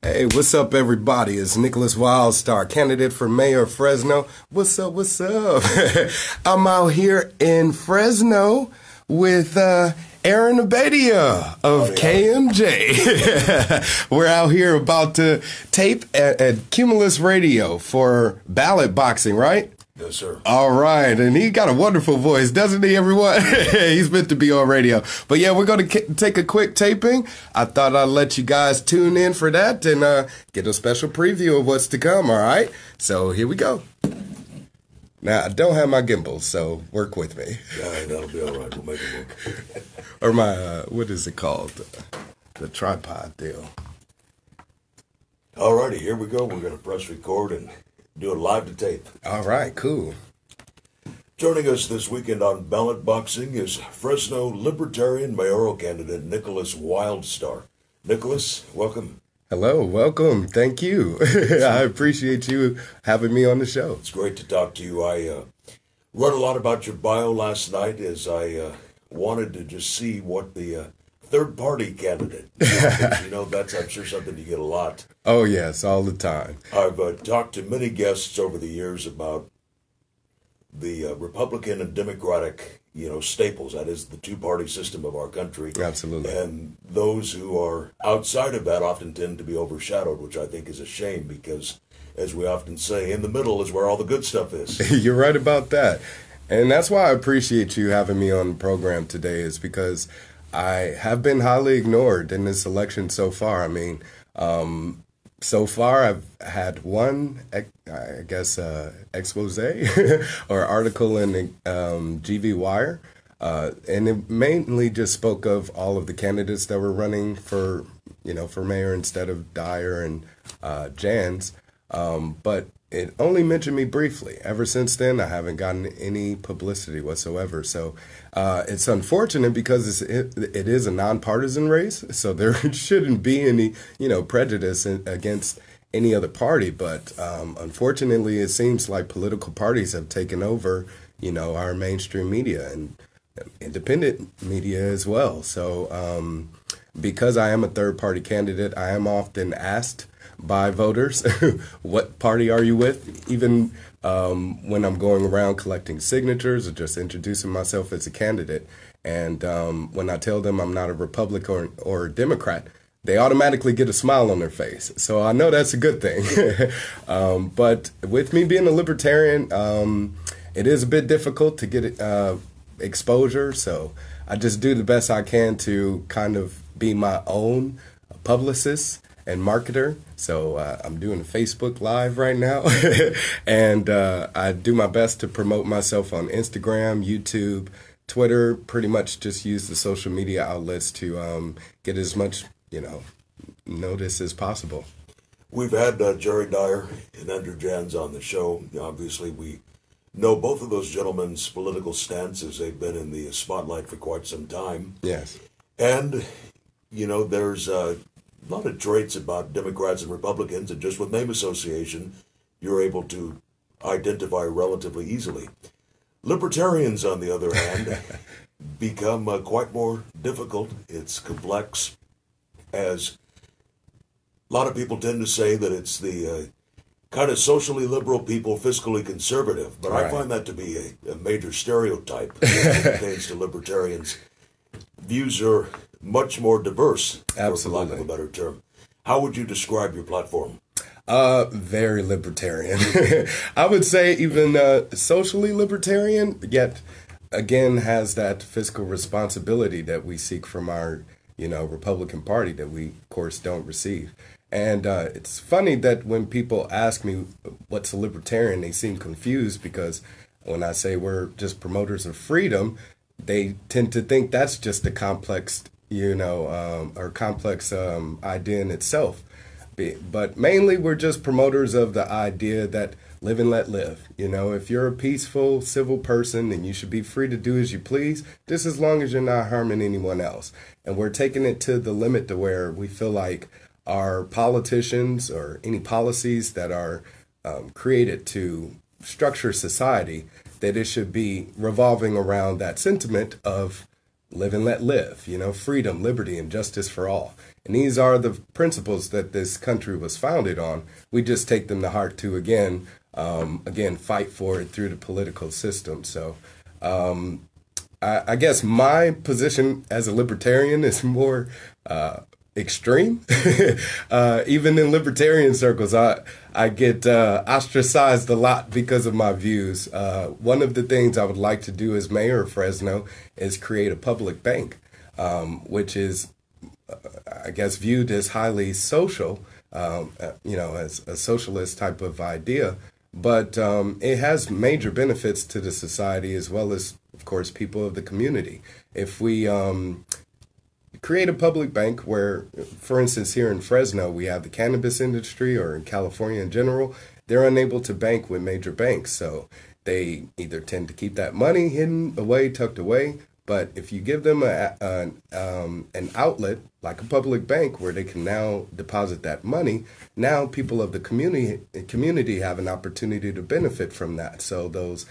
Hey, what's up, everybody? It's Nickolas Wildstar, candidate for mayor of Fresno. What's up? What's up? I'm out here in Fresno with Aaron Abeytia of KMJ. We're out here about to tape at Cumulus Radio for Ballot Boxing, right? Yes, sir. All right, and he got a wonderful voice, doesn't he, everyone? He's meant to be on radio. But yeah, we're going to take a quick taping. I thought I'd let you guys tune in for that and get a special preview of what's to come, all right? So here we go. Now, I don't have my gimbal, so work with me. Yeah, that'll be all right. We'll make it work. Or my, what is it called? The tripod deal. All righty, here we go. We're going to press record and do it live to tape. All right, cool. Joining us this weekend on Ballot Boxing is Fresno Libertarian mayoral candidate Nickolas Wildstar. Nickolas, welcome. Hello, welcome. Thank you. I appreciate you having me on the show. It's great to talk to you. I read a lot about your bio last night as I wanted to just see what the third-party candidate. You know, that's, I'm sure, something you get a lot. Oh, yes, all the time. I've talked to many guests over the years about the Republican and Democratic, staples. That is the two-party system of our country. Absolutely. And those who are outside of that often tend to be overshadowed, which I think is a shame because, as we often say, in the middle is where all the good stuff is. You're right about that. And that's why I appreciate you having me on the program today, is because I have been highly ignored in this election so far. I mean, so far I've had one, I guess, expose or article in the GV Wire, and it mainly just spoke of all of the candidates that were running for mayor instead of Dyer and Jans, but it only mentioned me briefly. Ever since then, I haven't gotten any publicity whatsoever. So it's unfortunate because it is a nonpartisan race, so there shouldn't be any, prejudice against any other party. But unfortunately, it seems like political parties have taken over, our mainstream media and independent media as well. So because I am a third-party candidate, I am often asked by voters, what party are you with? Even when I'm going around collecting signatures or just introducing myself as a candidate. And when I tell them I'm not a Republican or a Democrat, they automatically get a smile on their face. So I know that's a good thing. But with me being a Libertarian, it is a bit difficult to get exposure. So I just do the best I can to kind of be my own publicist and marketer. So I'm doing a Facebook Live right now, and I do my best to promote myself on Instagram, YouTube, Twitter, pretty much just use the social media outlets to get as much, notice as possible. We've had Jerry Dyer and Andrew Jans on the show. Obviously, we know both of those gentlemen's political stances. They've been in the spotlight for quite some time. Yes. And, there's a lot of traits about Democrats and Republicans, and just with name association, you're able to identify relatively easily. Libertarians, on the other hand, become quite more difficult. It's complex, as a lot of people tend to say that it's the kind of socially liberal people, fiscally conservative, but right. I find that to be a major stereotype as it pertains to libertarians. Views are much more diverse, absolutely, for lack of a better term. How would you describe your platform? Very libertarian. I would say even socially libertarian, yet again has that fiscal responsibility that we seek from our, Republican Party that we, of course, don't receive. And it's funny that when people ask me what's a libertarian, they seem confused because when I say we're just promoters of freedom, they tend to think that's just a complex, or complex idea in itself. But mainly we're just promoters of the idea that live and let live. If you're a peaceful, civil person, then you should be free to do as you please, just as long as you're not harming anyone else. And we're taking it to the limit to where we feel like our politicians or any policies that are created to structure society, that it should be revolving around that sentiment of live and let live, freedom, liberty, and justice for all. And these are the principles that this country was founded on. We just take them to heart to, again, fight for it through the political system. So I guess my position as a libertarian is more extreme. Even in libertarian circles, I get ostracized a lot because of my views. One of the things I would like to do as mayor of Fresno is create a public bank, which is, I guess, viewed as highly social, as a socialist type of idea. But it has major benefits to the society as well as, of course, people of the community. If we create a public bank where, for instance, here in Fresno, we have the cannabis industry, or in California in general, they're unable to bank with major banks. So they either tend to keep that money hidden away, tucked away. But if you give them an outlet like a public bank where they can now deposit that money, now people of the community have an opportunity to benefit from that. So those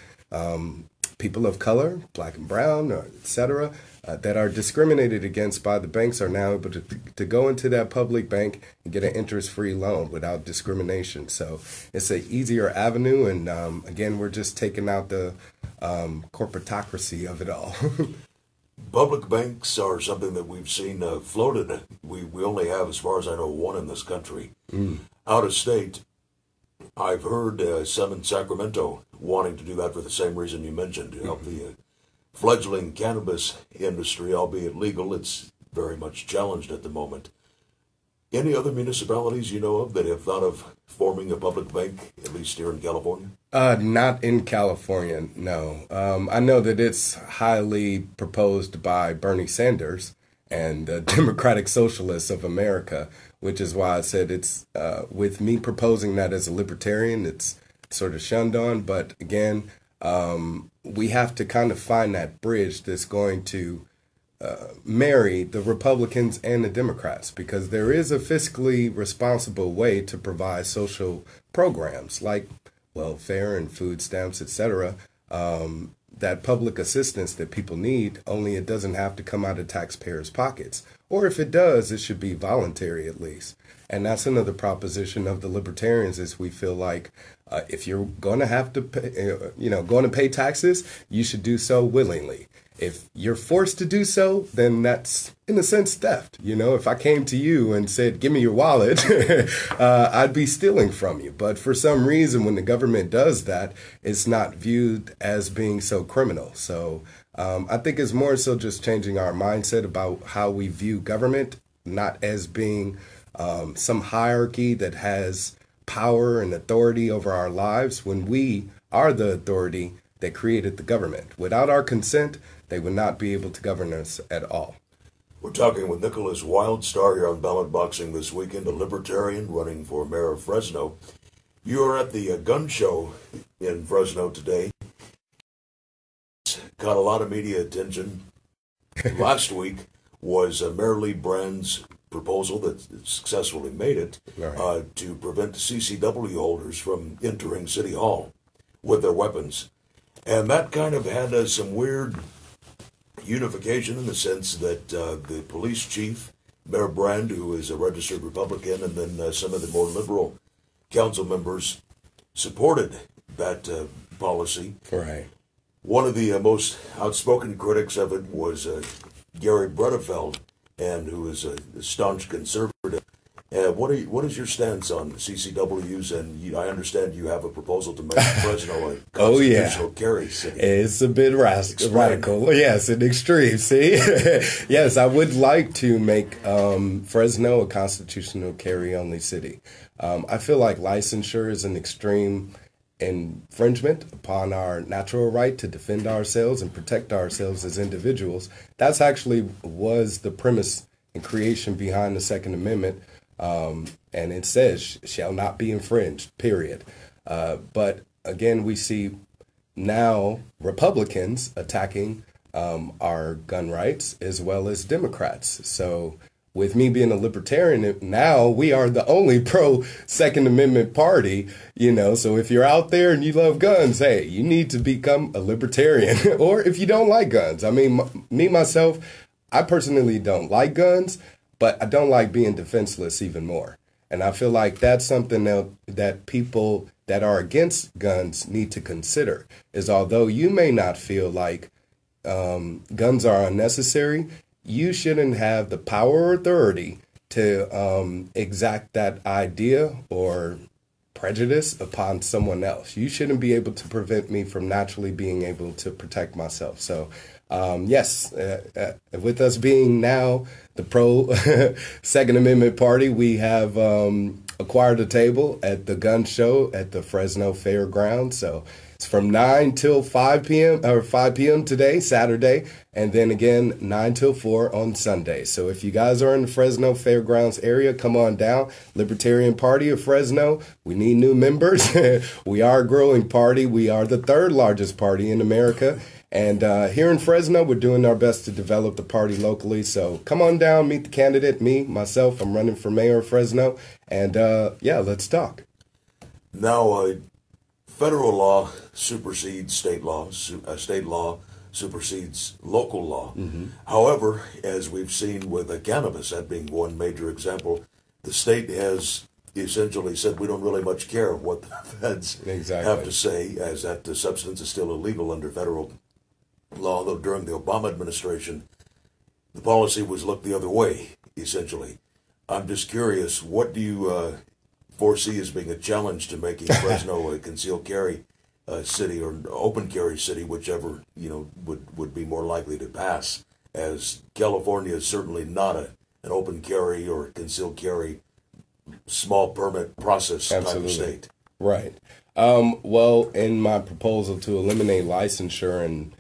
people of color, black and brown, or et cetera, that are discriminated against by the banks are now able to go into that public bank and get an interest-free loan without discrimination. So it's an easier avenue. And again, we're just taking out the corporatocracy of it all. Public banks are something that we've seen floated. We only have, as far as I know, one in this country. Out of state, I've heard some in Sacramento wanting to do that for the same reason you mentioned, to help the fledgling cannabis industry, albeit legal. It's very much challenged at the moment. Any other municipalities you know of that have thought of forming a public bank, at least here in California? Not in California, no. I know that it's highly proposed by Bernie Sanders and the Democratic Socialists of America, which is why I said it's, with me proposing that as a libertarian, it's sort of shunned on. But again, we have to kind of find that bridge that's going to marry the Republicans and the Democrats, because there is a fiscally responsible way to provide social programs like welfare and food stamps, etc., that public assistance that people need, only it doesn't have to come out of taxpayers' pockets. Or if it does, it should be voluntary at least. And that's another proposition of the libertarians, is we feel like if you're going to have to pay, going to pay taxes, you should do so willingly. If you're forced to do so, then that's, in a sense, theft. If I came to you and said, give me your wallet, I'd be stealing from you. But for some reason, when the government does that, it's not viewed as being so criminal. So I think it's more so just changing our mindset about how we view government, not as being some hierarchy that has power and authority over our lives, when we are the authority that created the government. Without our consent, they would not be able to govern us at all. We're talking with Nickolas Wildstar here on Ballot Boxing this weekend, a libertarian running for mayor of Fresno. You are at the gun show in Fresno today. It's got a lot of media attention. Last week was Mayor Lee Brand's proposal that successfully made it to prevent CCW holders from entering City Hall with their weapons. And that kind of had some weird unification in the sense that the police chief, Mayor Brand, who is a registered Republican, and then some of the more liberal council members supported that policy. Right. One of the most outspoken critics of it was Gary Bredefeld, and who is a staunch conservative. What is your stance on CCWs? And I understand you have a proposal to make Fresno a constitutional carry city. It's a bit radical. Yes, an extreme. See? Yes, I would like to make Fresno a constitutional carry-only city. I feel like licensure is an extreme infringement upon our natural right to defend ourselves and protect ourselves as individuals. That's actually was the premise and creation behind the Second Amendment. And it says shall not be infringed, period. But again, we see now Republicans attacking our gun rights as well as Democrats. So with me being a libertarian, now we are the only pro Second Amendment party, so if you're out there and you love guns, hey, you need to become a libertarian. Or if you don't like guns, I mean, myself, I personally don't like guns, but I don't like being defenseless even more. And I feel like that's something that people that are against guns need to consider, is although you may not feel like guns are unnecessary, you shouldn't have the power or authority to exact that idea or prejudice upon someone else. You shouldn't be able to prevent me from naturally being able to protect myself. So yes, with us being now the pro Second Amendment Party, we have acquired a table at the gun show at the Fresno Fairgrounds. So it's from 9 till 5 p.m. or 5 p.m. today, Saturday, and then again 9 till 4 on Sunday. So if you guys are in the Fresno Fairgrounds area, come on down. Libertarian Party of Fresno, we need new members. We are a growing party. We are the third largest party in America. And here in Fresno, we're doing our best to develop the party locally. So come on down, meet the candidate, myself, I'm running for mayor of Fresno. And yeah, let's talk. Now, federal law supersedes state law. State law supersedes local law. Mm-hmm. However, as we've seen with cannabis, that being one major example, the state has essentially said we don't really much care what the feds have to say, as that the substance is still illegal under federal law, although during the Obama administration, the policy was look the other way, essentially. I'm just curious, what do you foresee as being a challenge to making Fresno a concealed carry city or open carry city, whichever would be more likely to pass, as California is certainly not an open carry or concealed carry small permit process type of state. Right. Well, in my proposal to eliminate licensure and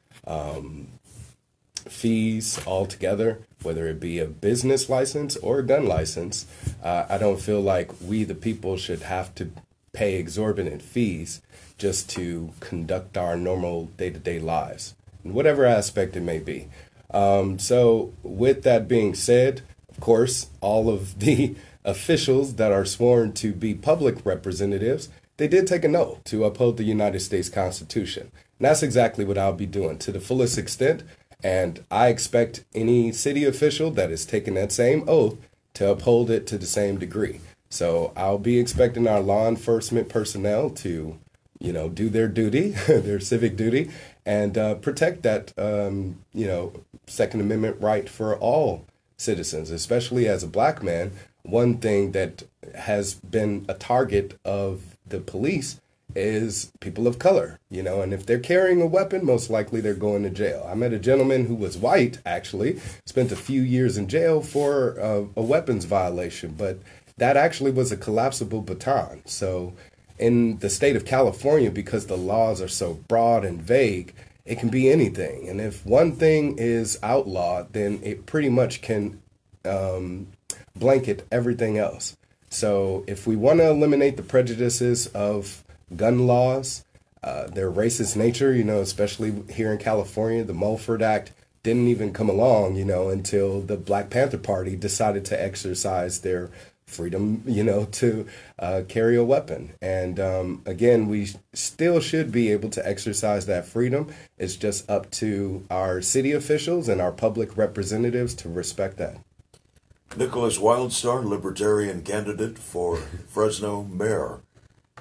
fees altogether, whether it be a business license or a gun license, I don't feel like we, the people, should have to pay exorbitant fees just to conduct our normal day-to-day lives, in whatever aspect it may be. So with that being said, of course, all of the officials that are sworn to be public representatives, they did take an oath to uphold the United States Constitution. And that's exactly what I'll be doing to the fullest extent. And I expect any city official that is taking that same oath to uphold it to the same degree. So I'll be expecting our law enforcement personnel to, do their duty, their civic duty, and protect that, Second Amendment right for all citizens, especially as a black man. One thing that has been a target of the police is people of color, and if they're carrying a weapon, most likely they're going to jail. I met a gentleman who was white, actually, spent a few years in jail for a weapons violation, but that actually was a collapsible baton. So in the state of California, because the laws are so broad and vague, it can be anything. And if one thing is outlawed, then it pretty much can blanket everything else. So if we want to eliminate the prejudices of gun laws, their racist nature, especially here in California, the Mulford Act didn't even come along, until the Black Panther Party decided to exercise their freedom, to carry a weapon. And again, we still should be able to exercise that freedom. It's just up to our city officials and our public representatives to respect that. Nickolas Wildstar, Libertarian candidate for Fresno Mayor.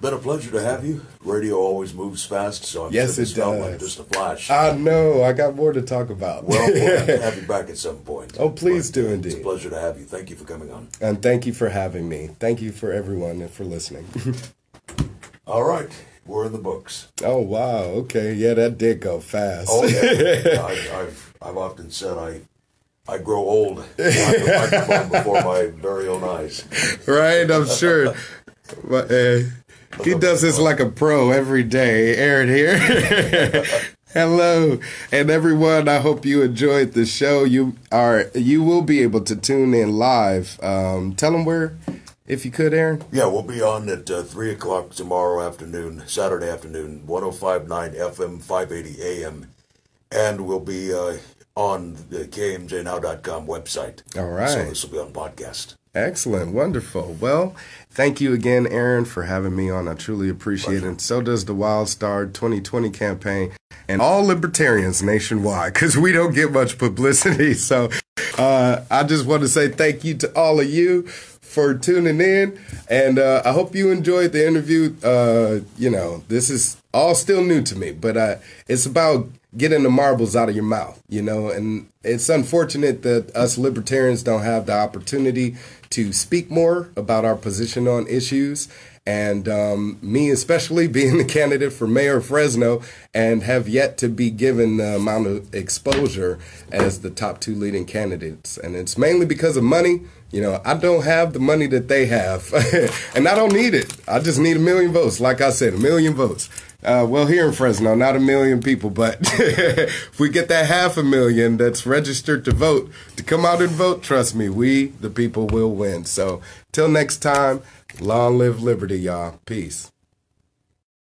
Been a pleasure to have you. Radio always moves fast, so I'm sure this felt like just a flash. I know. I got more to talk about. Well, we'll have to have you back at some point. Oh, please do indeed. It's a pleasure to have you. Thank you for coming on. And thank you for having me. Thank you for everyone and for listening. All right. We're in the books. Oh, wow. Okay. Yeah, that did go fast. Oh, yeah. I've often said I grow old on the microphone before my very own eyes. Right, I'm sure. But, he does this like a pro every day. Aaron here. Hello. And everyone, I hope you enjoyed the show. You will be able to tune in live. Tell them where, if you could, Aaron. Yeah, we'll be on at 3 o'clock tomorrow afternoon, Saturday afternoon, 105.9 FM, 580 AM. And we'll be on the KMJNow.com website. All right. So this will be on podcast. Excellent. Wonderful. Well, thank you again, Aaron, for having me on. I truly appreciate it. And so does the Wildstar 2020 campaign. and all libertarians nationwide, because we don't get much publicity. So I just want to say thank you to all of you for tuning in, and I hope you enjoyed the interview. This is all still new to me, but it's about getting the marbles out of your mouth, and it's unfortunate that us libertarians don't have the opportunity to speak more about our position on issues. And me especially, being the candidate for mayor of Fresno, and have yet to be given the amount of exposure as the top two leading candidates. And it's mainly because of money. I don't have the money that they have, and I don't need it. I just need 1 million votes. Like I said, 1 million votes. Well, here in Fresno, not 1 million people, but if we get that 500,000 that's registered to vote, to come out and vote, trust me, we, the people, will win. So till next time, long live liberty, y'all. Peace.